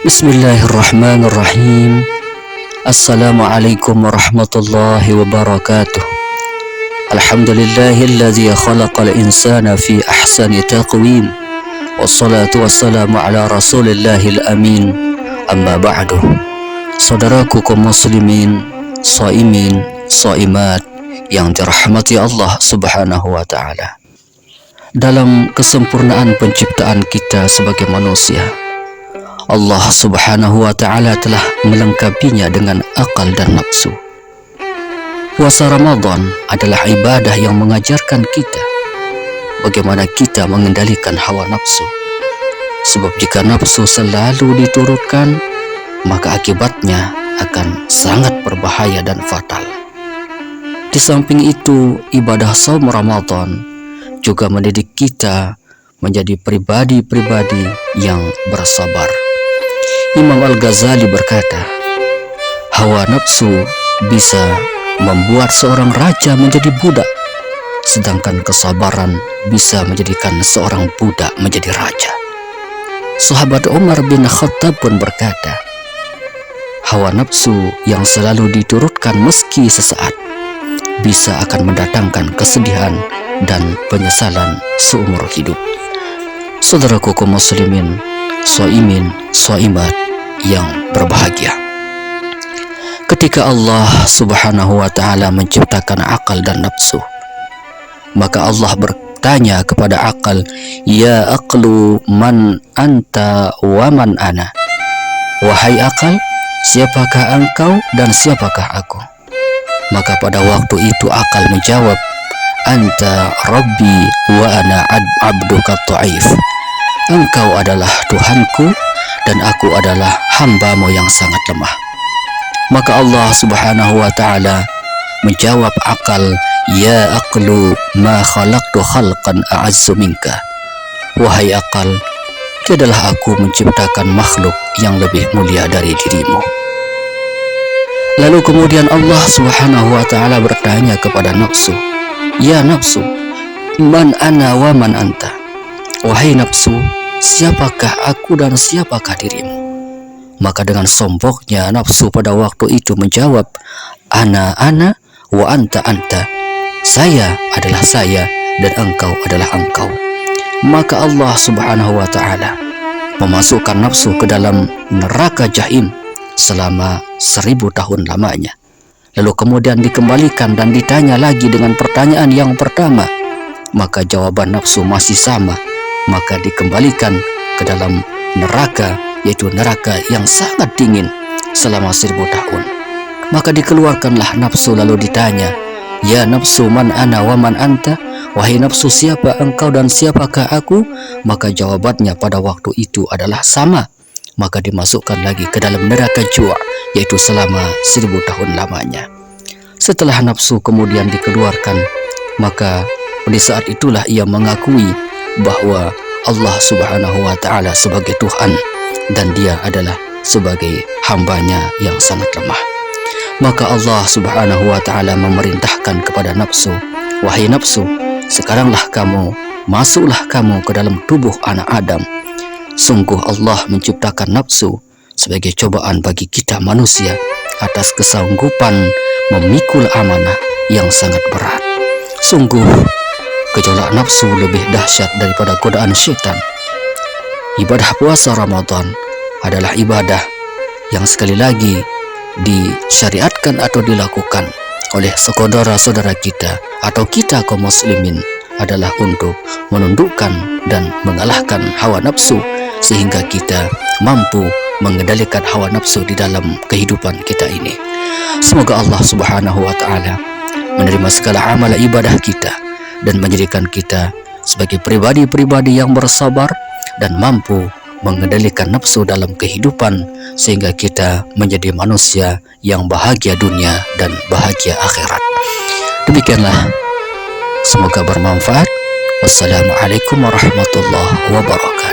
Bismillahirrahmanirrahim. Assalamualaikum warahmatullahi wabarakatuh. Alhamdulillahilladzi khalaqal insana fi ahsani taqwim. Wassalatu wassalamu ala rasulillahil amin. Amma ba'du. Saudaraku kaum muslimin, shaimin, shaimat yang dirahmati Allah Subhanahu wa taala. Dalam kesempurnaan penciptaan kita sebagai manusia, Allah Subhanahu wa taala telah melengkapinya dengan akal dan nafsu. Puasa Ramadan adalah ibadah yang mengajarkan kita bagaimana kita mengendalikan hawa nafsu. Sebab jika nafsu selalu diturutkan, maka akibatnya akan sangat berbahaya dan fatal. Di samping itu, ibadah saum Ramadan juga mendidik kita menjadi pribadi-pribadi yang bersabar. Imam Al-Ghazali berkata, hawa nafsu bisa membuat seorang raja menjadi budak, sedangkan kesabaran bisa menjadikan seorang budak menjadi raja. Sahabat Umar bin Khattab pun berkata, hawa nafsu yang selalu diturutkan meski sesaat bisa akan mendatangkan kesedihan dan penyesalan seumur hidup. Saudaraku kaum muslimin, shaimin, shaimat yang berbahagia, ketika Allah Subhanahu wa taala menciptakan akal dan nafsu, maka Allah bertanya kepada akal, ya aqlu man anta wa man ana. Wahai akal, siapakah engkau dan siapakah aku? Maka pada waktu itu akal menjawab, anta rabbi wa ana abduka ta'if. Engkau adalah Tuhanku dan aku adalah hambamu yang sangat lemah. Maka Allah Subhanahu wa taala menjawab akal, ya aqlu ma khalaqtu khalqan a'azzu minka. Wahai akal, tiadalah aku menciptakan makhluk yang lebih mulia dari dirimu. Lalu kemudian Allah Subhanahu wa taala bertanya kepada nafsu, ya nafsu, man ana wa man anta. Wahai nafsu, siapakah aku dan siapakah dirimu? Maka dengan sombongnya nafsu pada waktu itu menjawab, ana wa anta. Saya adalah saya dan engkau adalah engkau. Maka Allah Subhanahu wa taala memasukkan nafsu ke dalam neraka jahim selama 1000 tahun lamanya. Lalu kemudian dikembalikan dan ditanya lagi dengan pertanyaan yang pertama. Maka jawaban nafsu masih sama. Maka dikembalikan ke dalam neraka, yaitu neraka yang sangat dingin selama 1000 tahun. Maka dikeluarkanlah nafsu lalu ditanya, ya nafsu man ana wa man anta. Wahai nafsu, siapa engkau dan siapakah aku? Maka jawabannya pada waktu itu adalah sama. Maka dimasukkan lagi ke dalam neraka jua', yaitu selama 1000 tahun lamanya. Setelah nafsu kemudian dikeluarkan, maka di saat itulah ia mengakui bahwa Allah Subhanahu wa taala sebagai Tuhan dan dia adalah sebagai hambanya yang sangat lemah. Maka Allah Subhanahu wa taala memerintahkan kepada nafsu, wahai nafsu, sekaranglah kamu, masuklah kamu ke dalam tubuh anak Adam. Sungguh Allah menciptakan nafsu sebagai cobaan bagi kita manusia atas kesanggupan memikul amanah yang sangat berat. Sungguh gejolak nafsu lebih dahsyat daripada godaan syaitan. Ibadah puasa Ramadan adalah ibadah yang sekali lagi disyariatkan atau dilakukan oleh saudara-saudara kita atau kita kaum muslimin adalah untuk menundukkan dan mengalahkan hawa nafsu sehingga kita mampu mengendalikan hawa nafsu di dalam kehidupan kita ini. Semoga Allah Subhanahu wa taala menerima segala amal ibadah kita dan menjadikan kita sebagai pribadi-pribadi yang bersabar dan mampu mengendalikan nafsu dalam kehidupan sehingga kita menjadi manusia yang bahagia dunia dan bahagia akhirat. Demikianlah, semoga bermanfaat. Wassalamualaikum warahmatullahi wabarakatuh.